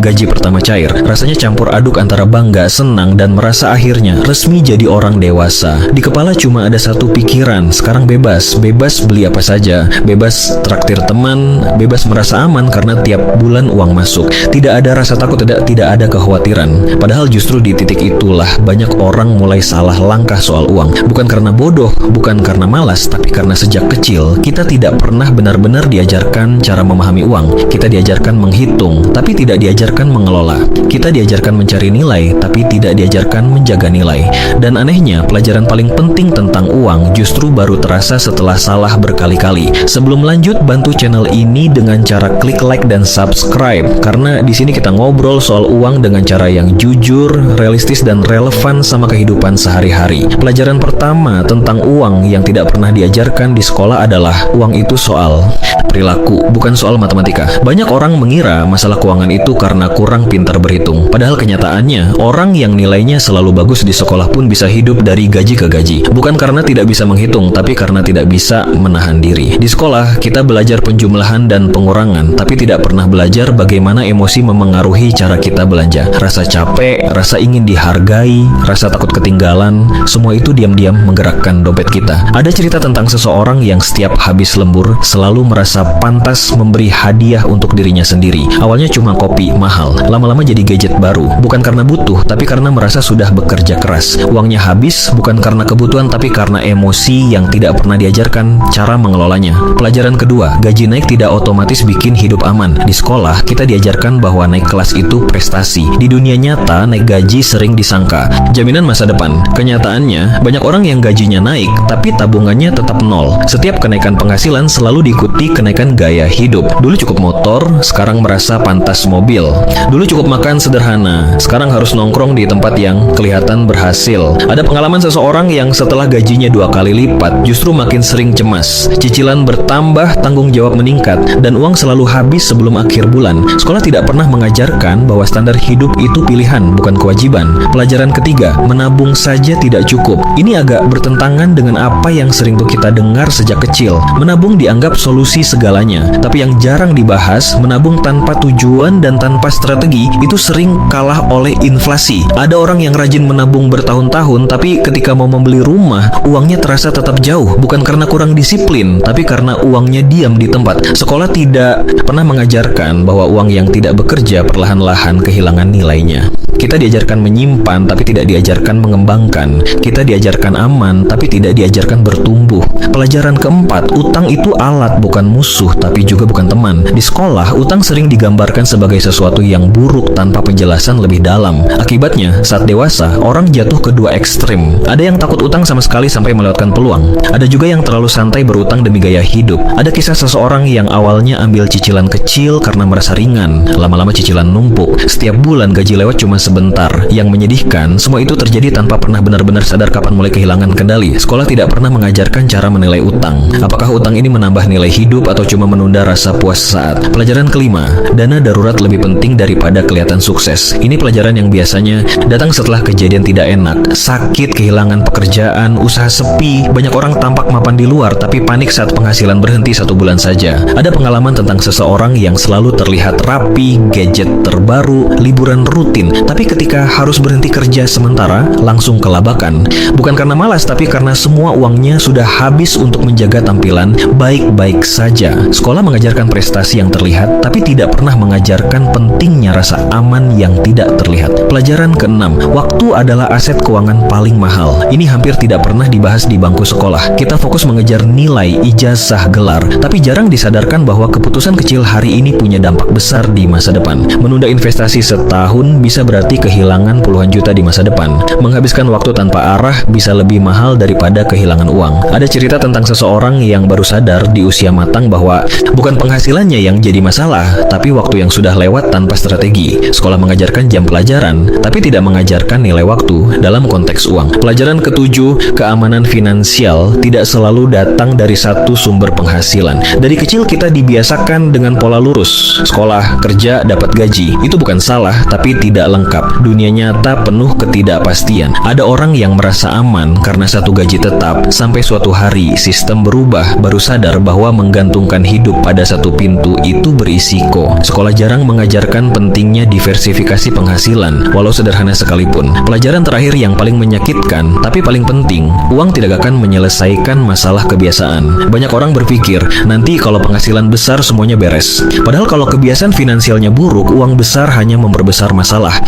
Gaji pertama cair, rasanya campur aduk antara bangga, senang, dan merasa akhirnya resmi jadi orang dewasa. Di kepala cuma ada satu pikiran, sekarang bebas beli apa saja, bebas traktir teman, bebas merasa aman karena tiap bulan uang masuk. Tidak ada rasa takut, tidak ada kekhawatiran. Padahal justru di titik itulah banyak orang mulai salah langkah soal uang. Bukan karena bodoh, bukan karena malas, tapi karena sejak kecil kita tidak pernah benar-benar diajarkan cara memahami uang. Kita diajarkan menghitung, tapi tidak diajarkan mengelola. Kita diajarkan mencari nilai, tapi tidak diajarkan menjaga nilai. Dan anehnya, pelajaran paling penting tentang uang justru baru terasa setelah salah berkali-kali. Sebelum lanjut, bantu channel ini dengan cara klik like dan subscribe, karena di sini kita ngobrol soal uang dengan cara yang jujur, realistis, dan relevan sama kehidupan sehari-hari. Pelajaran pertama tentang uang yang tidak pernah diajarkan di sekolah adalah uang itu soal perilaku, bukan soal matematika. Banyak orang mengira masalah keuangan itu karena kurang pintar berhitung. Padahal kenyataannya, orang yang nilainya selalu bagus di sekolah pun bisa hidup dari gaji ke gaji. Bukan karena tidak bisa menghitung, tapi karena tidak bisa menahan diri. Di sekolah, kita belajar penjumlahan dan pengurangan, tapi tidak pernah belajar bagaimana emosi memengaruhi cara kita belanja. Rasa capek, rasa ingin dihargai, rasa takut ketinggalan, semua itu diam-diam menggerakkan dompet kita. Ada cerita tentang seseorang yang setiap habis lembur selalu merasa pantas memberi hadiah untuk dirinya sendiri. Awalnya cuma kopi mahal, lama-lama jadi gadget baru. Bukan karena butuh, tapi karena merasa sudah bekerja keras. Uangnya habis bukan karena kebutuhan, tapi karena emosi yang tidak pernah diajarkan cara mengelolanya. Pelajaran kedua, gaji naik tidak otomatis bikin hidup aman. Di sekolah, kita diajarkan bahwa naik kelas itu prestasi. Di dunia nyata, naik gaji sering disangka jaminan masa depan. Kenyataannya, banyak orang yang gajinya naik, tapi tabungannya tetap nol. Setiap kenaikan penghasilan selalu diikuti kenaikan gaya hidup. Dulu cukup motor, sekarang merasa pantas mobil. Dulu cukup makan sederhana, sekarang harus nongkrong di tempat yang kelihatan berhasil. Ada pengalaman seseorang yang setelah gajinya 2 kali lipat, justru makin sering cemas. Cicilan bertambah, tanggung jawab meningkat, dan uang selalu habis sebelum akhir bulan. Sekolah tidak pernah mengajarkan bahwa standar hidup itu pilihan, bukan kewajiban. Pelajaran ketiga, menabung saja tidak cukup. Ini agak bertentangan dengan apa yang sering tuh kita dengar sejak kecil. Menabung dianggap solusi segalanya, tapi yang jarang dibahas, menabung tanpa tujuan dan tanpa strategi itu sering kalah oleh inflasi. Ada orang yang rajin menabung bertahun-tahun, tapi ketika mau membeli rumah, uangnya terasa tetap jauh, bukan karena kurang disiplin, tapi karena uangnya diam di tempat. Sekolah tidak pernah mengajarkan bahwa uang yang tidak bekerja perlahan-lahan kehilangan nilainya. Kita diajarkan menyimpan, tapi tidak diajarkan mengembangkan. Kita diajarkan aman, tapi tidak diajarkan bertumbuh. Pelajaran keempat, utang itu alat, bukan musuh, tapi juga bukan teman. Di sekolah, utang sering digambarkan sebagai sesuatu yang buruk tanpa penjelasan lebih dalam. Akibatnya, saat dewasa, orang jatuh ke dua ekstrim. Ada yang takut utang sama sekali sampai melewatkan peluang. Ada juga yang terlalu santai berutang demi gaya hidup. Ada kisah seseorang yang awalnya ambil cicilan kecil karena merasa ringan. Lama-lama cicilan numpuk. Setiap bulan gaji lewat cuma sebentar. Yang menyedihkan, semua itu terjadi tanpa pernah benar-benar sadar kapan mulai kehilangan kendali. Sekolah tidak pernah mengajarkan cara menilai utang. Apakah utang ini menambah nilai hidup atau cuma menunda rasa puas saat? Pelajaran kelima, dana darurat lebih penting daripada kelihatan sukses. Ini pelajaran yang biasanya datang setelah kejadian tidak enak, sakit, kehilangan pekerjaan, usaha sepi. Banyak orang tampak mapan di luar, tapi panik saat penghasilan berhenti 1 bulan saja. Ada pengalaman tentang seseorang yang selalu terlihat rapi, gadget terbaru, liburan rutin, tapi ketika harus berhenti kerja sementara, langsung kelabakan. Bukan karena malas, tapi karena semua uangnya sudah habis untuk menjaga tampilan baik-baik saja. Sekolah mengajarkan prestasi yang terlihat, tapi tidak pernah mengajarkan pentingnya rasa aman yang tidak terlihat. Pelajaran keenam, waktu adalah aset keuangan paling mahal. Ini hampir tidak pernah dibahas di bangku sekolah. Kita fokus mengejar nilai, ijazah, gelar, tapi jarang disadarkan bahwa keputusan kecil hari ini punya dampak besar di masa depan. Menunda investasi setahun bisa berarti kehilangan puluhan juta di masa depan. Menghabiskan waktu tanpa arah bisa lebih mahal daripada kehilangan uang. Ada cerita tentang seseorang yang baru sadar di usia matang bahwa bukan penghasilannya yang jadi masalah, tapi waktu yang sudah lewat tanpa strategi. Sekolah mengajarkan jam pelajaran, tapi tidak mengajarkan nilai waktu dalam konteks uang. Pelajaran ketujuh, keamanan finansial tidak selalu datang dari satu sumber penghasilan. Dari kecil kita dibiasakan dengan pola lurus. Sekolah, kerja, dapat gaji. Itu bukan salah, tapi tidak lengkap. Dunia nyata penuh ketidakpastian. Ada orang yang merasa aman karena satu gaji tetap, sampai suatu hari sistem berubah, baru sadar bahwa menggantungkan hidup pada satu pintu itu berisiko. Sekolah jarang mengajarkan mengajarkan pentingnya diversifikasi penghasilan, walau sederhana sekalipun. Pelajaran terakhir yang paling menyakitkan, tapi paling penting, uang tidak akan menyelesaikan masalah kebiasaan. Banyak orang berpikir, nanti kalau penghasilan besar semuanya beres. Padahal kalau kebiasaan finansialnya buruk, uang besar hanya memperbesar masalah.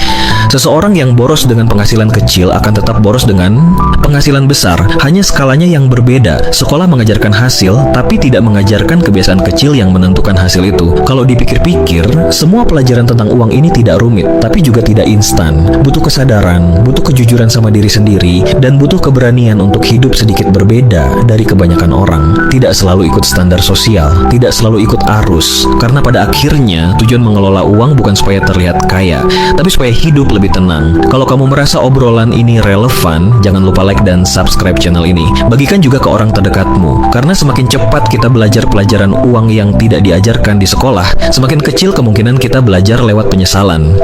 Seseorang yang boros dengan penghasilan kecil akan tetap boros dengan penghasilan besar, hanya skalanya yang berbeda. Sekolah mengajarkan hasil, tapi tidak mengajarkan kebiasaan kecil yang menentukan hasil itu. Kalau dipikir-pikir, semua pelajaran tentang uang ini tidak rumit, tapi juga tidak instan. Butuh kesadaran, butuh kejujuran sama diri sendiri, dan butuh keberanian untuk hidup sedikit berbeda dari kebanyakan orang. Tidak selalu ikut standar sosial, tidak selalu ikut arus, karena pada akhirnya tujuan mengelola uang bukan supaya terlihat kaya, tapi supaya hidup lebih tenang. Kalau kamu merasa obrolan ini relevan, jangan lupa like dan subscribe channel ini. Bagikan juga ke orang terdekatmu, karena semakin cepat kita belajar pelajaran uang yang tidak diajarkan di sekolah, semakin kecil kemungkinan kita belajar lewat penyesalan.